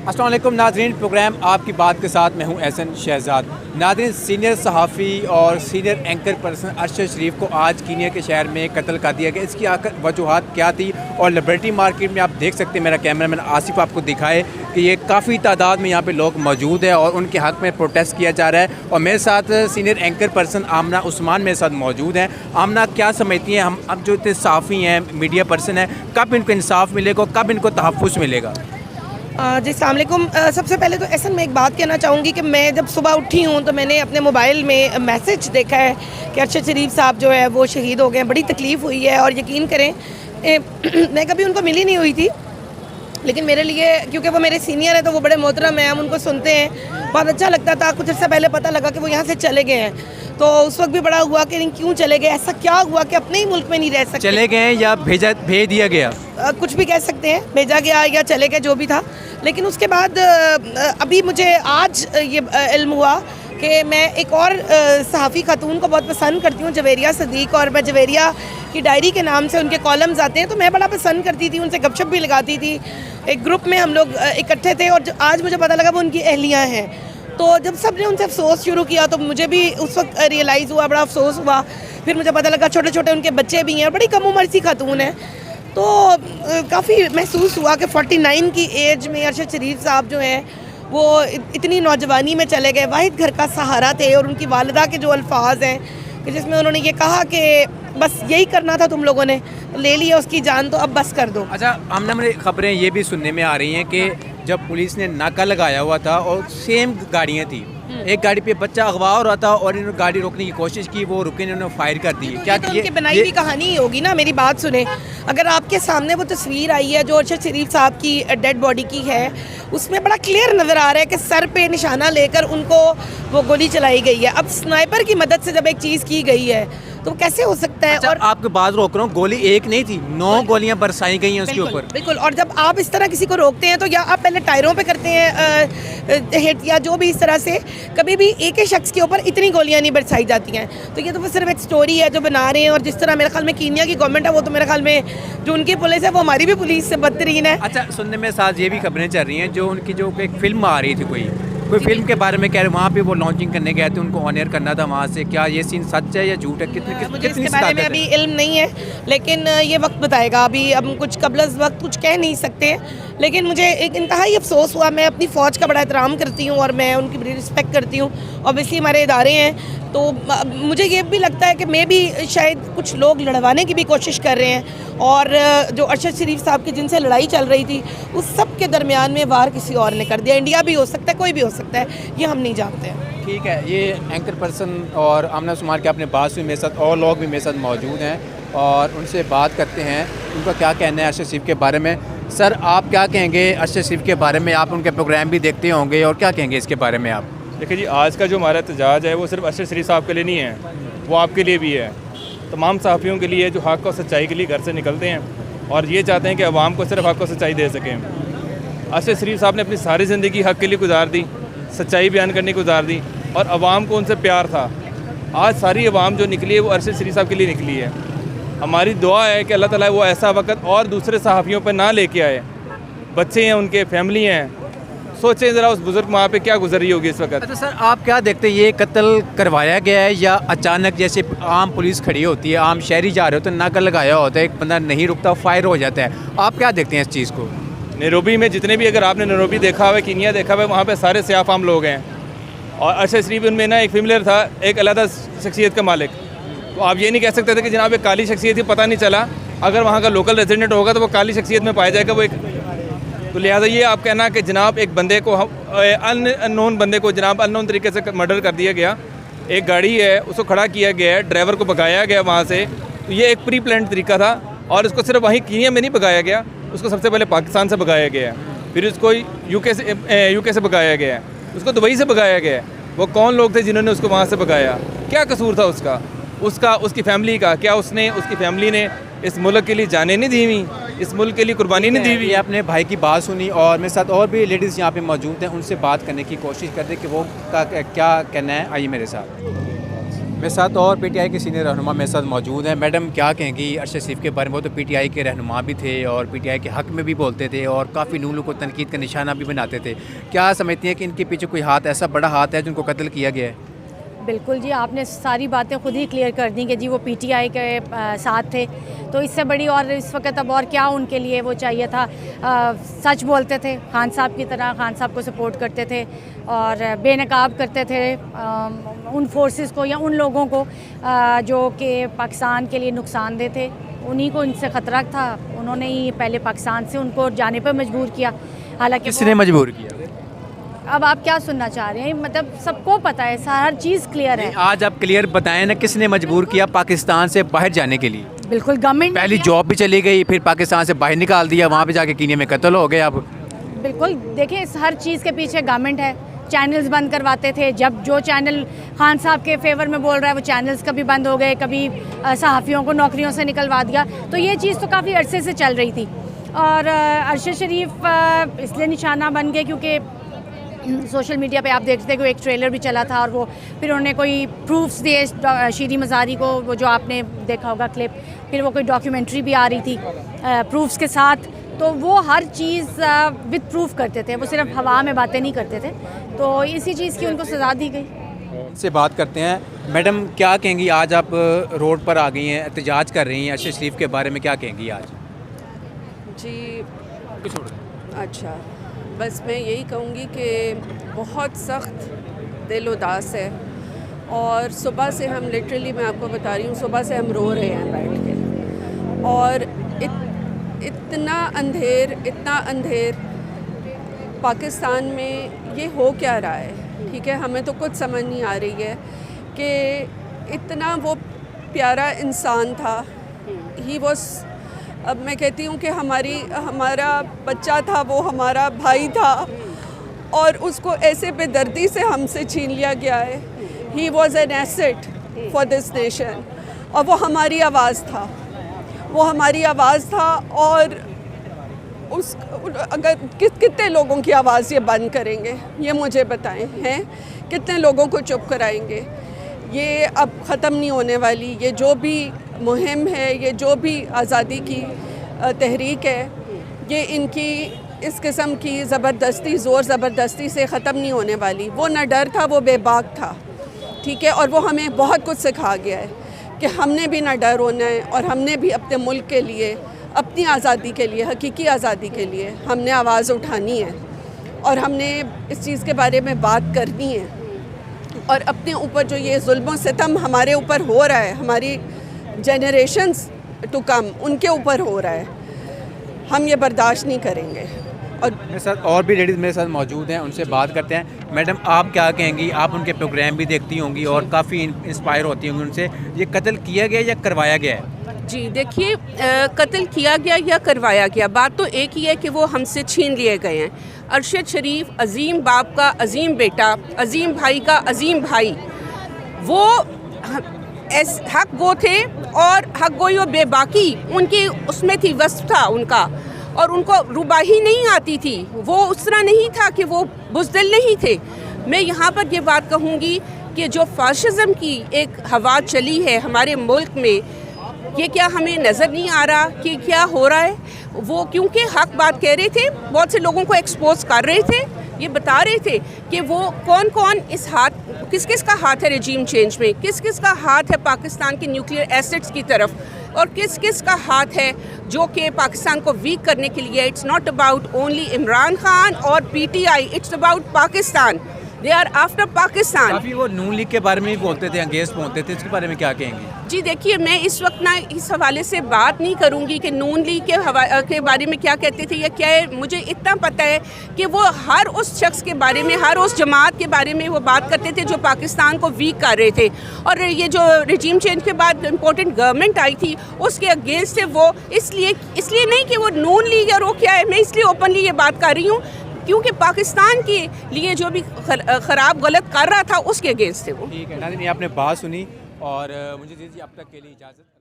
अस्सलाम वालेकुम नाज़रीन, प्रोग्राम आपकी बात के साथ मैं हूं एहसन शहजाद। नाज़रीन, सीनियर सहाफ़ी और सीनियर एंकर पर्सन अरशद शरीफ को आज कीनिया के शहर में कत्ल कर दिया गया। इसकी आखिर वजूहात क्या थी? और लिबर्टी मार्केट में आप देख सकते हैं, मेरा कैमरामैन आसिफ आपको दिखाए कि ये काफ़ी तादाद में यहाँ पे लोग मौजूद हैं और उनके हक़ में प्रोटेस्ट किया जा रहा है। और मेरे साथ सीनियर एंकर पर्सन आमना उस्मान मेरे साथ मौजूद हैं। आमना, क्या समझती हैं, हम अब जो इतने सहाफ़ी हैं, मीडिया पर्सन हैं, कब इनको इंसाफ मिलेगा, कब इनको तहफ़्फ़ुज़ मिलेगा? जी अस्सलाम वालेकुम। सबसे पहले तो ऐसा मैं एक बात कहना चाहूँगी कि मैं जब सुबह उठी हूँ तो मैंने अपने मोबाइल में मैसेज देखा है कि अरशद शरीफ साहब जो है वो शहीद हो गए हैं। बड़ी तकलीफ़ हुई है और यकीन करें मैं कभी उनको मिली नहीं हुई थी, लेकिन मेरे लिए, क्योंकि वो मेरे सीनियर हैं तो वो बड़े मोहतरम हैं, हम उनको सुनते हैं, बहुत अच्छा लगता था। कुछ अर्सा पहले पता लगा कि वो यहाँ से चले गए हैं, तो उस वक्त भी बड़ा हुआ कि नहीं, क्यों चले गए, ऐसा क्या हुआ कि अपने ही मुल्क में नहीं रह सकते। चले गए या भेज दिया गया? कुछ भी कह सकते हैं, भेजा गया या चले गए, जो भी था। लेकिन उसके बाद अभी मुझे आज ये इल्म हुआ कि मैं एक और सहाफ़ी खातून को बहुत पसंद करती हूँ, जवेरिया सदीक, और मैं जवेरिया की डायरी के नाम से उनके कॉलम्स आते हैं, तो मैं बड़ा पसंद करती थी, उनसे गपशप भी लगाती थी। एक ग्रुप में हम लोग इकट्ठे थे और आज मुझे पता लगा वो उनकी अहलियाँ हैं। तो जब सब ने उनसे अफसोस शुरू किया तो मुझे भी उस वक्त रियलाइज़ हुआ, बड़ा अफसोस हुआ। फिर मुझे पता लगा छोटे छोटे उनके बच्चे भी हैं, बड़ी कम उम्र सी खातून है। तो काफ़ी महसूस हुआ कि 49 की एज में अरशद शरीफ साहब जो हैं वो इतनी नौजवानी में चले गए, वाहिद घर का सहारा थे। और उनकी वालिदा के जो अल्फाज हैं कि जिसमें उन्होंने ये कहा कि बस यही करना था तुम लोगों ने, ले लिया उसकी जान, तो अब बस कर दो। अच्छा, हमने खबरें ये भी सुनने में आ रही हैं कि जब पुलिस ने नाका लगाया हुआ था और सेम गाड़ियाँ थी, एक गाड़ी पे बच्चा अगवा हो रहा था और इन्होंने गाड़ी रोकने की कोशिश की, वो रुके, इन्होंने फायर कर दी। क्या तो उनकी बनाई हुई कहानी ही होगी ना? मेरी बात सुने, अगर आपके सामने वो तस्वीर आई है जो अरशद शरीफ साहब की डेड बॉडी की है, उसमें बड़ा क्लियर नज़र आ रहा है कि सर पे निशाना लेकर उनको वो गोली चलाई गई है। अब स्नाइपर की मदद से जब एक चीज़ की गई है तो कैसे हो सकता है? अच्छा, और आपके बात रोक रहा हूँ, गोली एक नहीं थी, 9 गोलियां बरसाई गई हैं उसके ऊपर। बिल्कुल। और जब आप इस तरह किसी को रोकते हैं तो या आप पहले टायरों पे करते हैं हिट या जो भी, इस तरह से कभी भी एक ही शख्स के ऊपर इतनी गोलियां नहीं बरसाई जाती हैं। तो ये तो सिर्फ एक स्टोरी है जो बना रहे हैं। और जिस तरह मेरे ख्याल में कीनिया की गवर्नमेंट है, वो तो मेरे ख्याल में जो उनकी पुलिस है वो हमारी भी पुलिस से बदतरीन है। अच्छा, सुनने में साथ ये भी खबरें चल रही हैं, जो उनकी जो एक फिल्म आ रही थी, कोई फिल्म के बारे में कह रहे, वहाँ पे वो लॉन्चिंग करने गए थे, उनको ऑनर करना था वहाँ से, क्या ये सीन सच है या झूठ है? मुझे इसके बारे में अभी इल्म नहीं है, लेकिन ये वक्त बताएगा। अभी हम कुछ कबल वक्त कुछ कह नहीं सकते हैं। लेकिन मुझे एक इंतहाई अफसोस हुआ। मैं अपनी फ़ौज का बड़ा एहतराम करती हूँ और मैं उनकी बड़ी रिस्पेक्ट करती हूँ। ऑब्वियसली हमारे इदारे हैं, तो मुझे ये भी लगता है कि मैं भी शायद कुछ लोग लड़वाने की भी कोशिश कर रहे हैं। और जो अरशद शरीफ साहब की जिनसे लड़ाई चल रही थी, उस सब के दरमियान में वार किसी और ने कर दिया। इंडिया भी हो सकता है, कोई भी हो सकता है, ये हम नहीं जानते हैं। ठीक है, ये एंकर पर्सन और आमना उस्मान के अपने बात भी मेरे साथ, और लोग भी मेरे साथ मौजूद हैं और उनसे बात करते हैं उनका क्या कहना है अरशद शरीफ के बारे में। सर, आप क्या कहेंगे अरशद शरीफ के बारे में? आप उनके प्रोग्राम भी देखते होंगे, और क्या कहेंगे इसके बारे में आप? देखिए जी, आज का जो हमारा एहतजाज है वो सिर्फ अरशद शरीफ साहब के लिए नहीं है, वो आपके लिए भी है, तमाम सहाफ़ियों के लिए जो हक़ और सच्चाई के लिए घर से निकलते हैं और ये चाहते हैं कि अवाम को सिर्फ हक़ और सच्चाई दे सकें। अरशद शरीफ साहब ने अपनी सारी ज़िंदगी हक़ के लिए गुजार दी, सच्चाई बयान करने की गुजार दी, और अवाम को उनसे प्यार था। आज सारी अवाम जो निकली है वो अरशद शरीफ साहब के लिए निकली है। हमारी दुआ है कि अल्लाह ताला वो ऐसा वक्त और दूसरे सहाफ़ियों पर ना लेके आए। बच्चे हैं, उनके फैमिली हैं, सोचें ज़रा उस बुज़ुर्ग माँ पे क्या गुजर रही होगी इस वक्त। अच्छा सर, आप क्या देखते हैं, ये कत्ल करवाया गया है या अचानक, जैसे आम पुलिस खड़ी होती है, आम शहरी जा रहे हो तो नाका लगाया होता है, एक बंदा नहीं रुकता, फायर हो जाता है, आप क्या देखते हैं इस चीज़ को? नैरोबी में जितने भी, अगर आपने नैरोबी देखा हुआ, कीनिया देखा हुआ, वहाँ पे सारे सियाफ़ाम लोग हैं। और अरशद शरीफ उनमें ना एक फेमिलियर था, एक अलग शख्सियत का मालिक। तो आप ये नहीं कह सकते थे कि जनाब एक काली शख्सियत थी, पता नहीं चला। अगर वहाँ का लोकल रेजिडेंट होगा तो वो काली शख्सियत में पाया जाएगा, वो एक। तो लिहाजा ये आप कहना कि जनाब एक बंदे को, अननोन बंदे को जनाब अननोन तरीके से मर्डर कर दिया गया, एक गाड़ी है उसको खड़ा किया गया है, ड्राइवर को भगाया गया वहाँ से, तो ये एक प्री प्लान तरीका था। और इसको सिर्फ वहीं कीनिया में नहीं भगाया गया, उसको सबसे पहले पाकिस्तान से भगाया गया है, फिर उसको यूके से भगाया गया है, उसको दुबई से भगाया गया है। वो कौन लोग थे जिन्होंने उसको वहाँ से भगाया? क्या कसूर था उसका उसकी फैमिली का? क्या उसकी फैमिली ने इस मुल्क के लिए जाने नहीं दी हुई, इस मुल्क के लिए कुर्बानी नहीं दी हुई? अपने भाई की बात सुनी और मेरे साथ और भी लेडीज़ यहाँ पे मौजूद हैं, उनसे बात करने की कोशिश करते कि वो क्या कहना है। आइए मेरे साथ। मेरे साथ और पीटीआई के सीनियर रहनुमा मेरे साथ मौजूद हैं। मैडम क्या कहेंगी अरशद शरीफ के बारे में? वो तो पीटीआई के रहनुमा भी थे और पीटीआई के हक़ में भी बोलते थे और काफ़ी नून को तनकीद का निशाना भी बनाते थे। क्या समझती हैं कि इनके पीछे कोई हाथ, ऐसा बड़ा हाथ है जिनको कत्ल किया गया है? बिल्कुल जी, आपने सारी बातें खुद ही क्लियर कर दी कि जी वो पीटीआई के साथ थे, तो इससे बड़ी और इस वक्त अब और क्या उनके लिए वो चाहिए था। सच बोलते थे, खान साहब की तरह खान साहब को सपोर्ट करते थे और बेनकाब करते थे उन फोर्सेस को या उन लोगों को जो कि पाकिस्तान के लिए नुकसानदेह थे। उन्हीं को इनसे ख़तरा था, उन्होंने ही पहले पाकिस्तान से उनको जाने पर मजबूर किया। हालांकि किसने मजबूर किया? अब आप क्या सुनना चाह रहे हैं? मतलब सबको पता है, हर चीज़ क्लियर है। आज आप क्लियर बताएं ना, किसने मजबूर किया पाकिस्तान से बाहर जाने के लिए? बिल्कुल गवर्नमेंट। पहली जॉब भी चली गई, फिर पाकिस्तान से बाहर निकाल दिया, वहाँ पे जाके कीनिया में कत्ल हो गए। अब बिल्कुल देखिए, इस हर चीज़ के पीछे गवर्नमेंट है। चैनल्स बंद करवाते थे, जब जो चैनल खान साहब के फेवर में बोल रहा है वो चैनल्स कभी बंद हो गए, कभी सहाफ़ियों को नौकरियों से निकलवा दिया। तो ये चीज़ तो काफ़ी अरसे से चल रही थी और अरशद शरीफ इसलिए निशाना बन गए क्योंकि सोशल मीडिया पे आप देखते थे कि एक ट्रेलर भी चला था और वो फिर उन्होंने कोई प्रूफ्स दिए शीरी मज़ारी को, वो जो आपने देखा होगा क्लिप, फिर वो कोई डॉक्यूमेंट्री भी आ रही थी प्रूफ्स के साथ। तो वो हर चीज़ विद प्रूफ करते थे, वो सिर्फ हवा में बातें नहीं करते थे। तो इसी चीज़ की उनको सज़ा दी गई। से बात करते हैं। मैडम क्या कहेंगी, आज आप रोड पर आ गई हैं, एहतजाज कर रही हैं, अरशद शरीफ के बारे में क्या कहेंगी आज? जी अच्छा, बस मैं यही कहूँगी कि बहुत सख्त दिल उदास है और सुबह से हम लिटरली, मैं आपको बता रही हूँ, सुबह से हम रो रहे हैं बैठ के। और इतना अंधेर पाकिस्तान में ये हो क्या रहा है, ठीक है? हमें तो कुछ समझ नहीं आ रही है कि इतना वो प्यारा इंसान था। ही वॉज, अब मैं कहती हूँ कि हमारा बच्चा था, वो हमारा भाई था और उसको ऐसे बेदर्दी से हमसे छीन लिया गया है। He was an asset for this nation और वो हमारी आवाज़ था, वो हमारी आवाज़ था। और उस अगर कितने लोगों की आवाज़ ये बंद करेंगे, ये मुझे बताएं, हैं कितने लोगों को चुप कराएंगे? ये अब ख़त्म नहीं होने वाली। ये जो भी मुहिम है, ये जो भी आज़ादी की तहरीक है, ये इनकी इस किस्म की ज़बरदस्ती, ज़ोर ज़बरदस्ती से ख़त्म नहीं होने वाली। वो न डर था, वो बेबाक था, ठीक है? और वो हमें बहुत कुछ सिखा गया है कि हमने भी ना डर होना है और हमने भी अपने मुल्क के लिए, अपनी आज़ादी के लिए, हकीकी आज़ादी के लिए हमने आवाज़ उठानी है और हमने इस चीज़ के बारे में बात करनी है। और अपने ऊपर जो ये जुल्म सितम हमारे ऊपर हो रहा है, हमारी जनरेशन्स टू कम उनके ऊपर हो रहा है, हम ये बर्दाश्त नहीं करेंगे। और मेरे साथ और भी लेडीज़ मेरे साथ मौजूद हैं, उनसे बात करते हैं। मैडम आप क्या कहेंगी? आप उनके प्रोग्राम भी देखती होंगी और काफ़ी इंस्पायर होती होंगी उनसे। ये कत्ल किया गया या करवाया गया है? जी देखिए, कत्ल किया गया या करवाया गया, बात तो एक ही है कि वो हमसे छीन लिए गए हैं। अरशद शरीफ अजीम बाप का अजीम बेटा, अजीम भाई का अजीम भाई, वो हक गो थे और हक गोई और बेबाकी उनकी उसमें थी, वस्फ था उनका, और उनको रुबाही नहीं आती थी। वो उस तरह नहीं था कि वो बुज़दिल नहीं थे। मैं यहाँ पर ये बात कहूँगी कि जो फाशिज़म की एक हवा चली है हमारे मुल्क में, ये क्या हमें नज़र नहीं आ रहा कि क्या हो रहा है? वो क्योंकि हक बात कह रहे थे, बहुत से लोगों को एक्सपोज कर रहे थे, ये बता रहे थे कि वो कौन कौन इस हाथ, किस किस का हाथ है रजीम चेंज में, किस किस का हाथ है पाकिस्तान के न्यूक्लियर एसेट्स की तरफ, और किस किस का हाथ है जो कि पाकिस्तान को वीक करने के लिए। It's not about only Imran Khan और PTI, it's about Pakistan. They are after Pakistan. काफ़ी वो नून लीग के बारे में भी बोलते थे, अंगेज बोलते थे, इसके बारे में क्या कहेंगे? जी देखिए, मैं इस वक्त ना इस हवाले से बात नहीं करूंगी कि नून लीग के बारे में क्या कहते थे या क्या है। मुझे इतना पता है कि वो हर उस शख्स के बारे में, हर उस जमात के बारे में वो बात करते थे जो पाकिस्तान को वीक कर रहे थे। और ये जो रजीम चेंज के बाद इम्पोर्टेंट गवर्नमेंट आई थी, उसके अगेंस्ट थे वो। इसलिए नहीं कि वो नून लीग या वो क्या है, मैं इसलिए ओपनली ये बात कर रही हूँ क्योंकि पाकिस्तान के लिए जो भी ख़राब गलत कर रहा था उसके अगेंस्ट थे वो। ठीक है नाज़रीन, आपने बात सुनी और मुझे दीजिए अब तक के लिए इजाज़त।